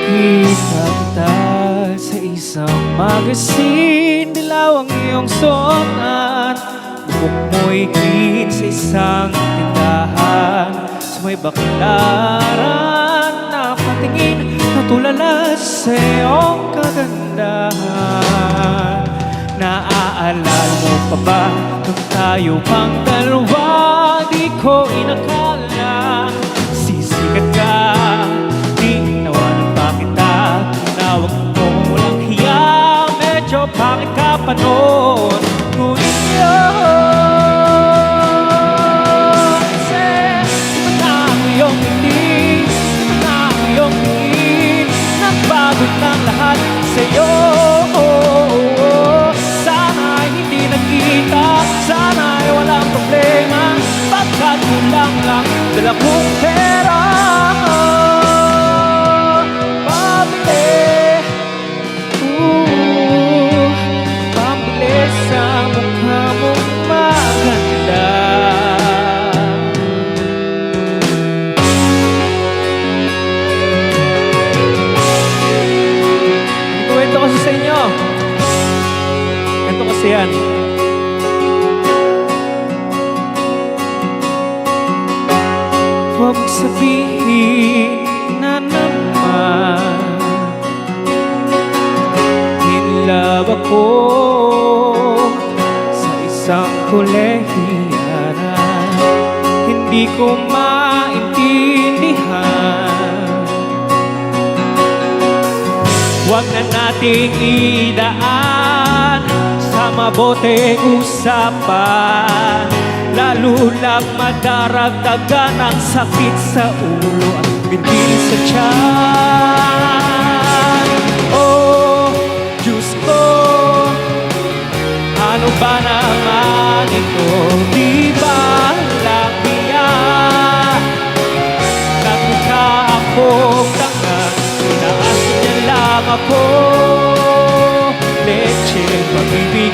Nakita kita sa isang magazine, dilaw ang iyong suotan. Buhok mo'y green sa isang tindahan. Sa may baklaran, napatingin, natulala sa iyong kagandahan. Naaalala mo pa ba nung tayo pang dalawa? Di ko inakala sisikat ka. Di nawalan pa kita, tinawag mo walang hiya. Medyo pangit ka pa noon, ngunit yun kasi iba na ang iyong ngiti, iba na ang iyong tingin. Nagbago ng lahat sa'yo. Sana'y hindi nagkita, sana'y walang problema, pagkat kulang lang dala kong pera. Pambili sa mukha mong maganda. Ikuwento kasi sa inyo. Ito kasi yan. Huwag sabihin na naman in love ako sa isang kolehiyanan. Hindi ko maintindihan. Huwag na nating idaan sa maboteng usapan, lalo lang madaragdagan ang sakit sa ulo at binti sa tiyan. Oh, Diyos ko, ano ba naman ito? Di ba lang hiya? Nagmukha akong tanga, inaas niya lang ako. Leche, pag-ibig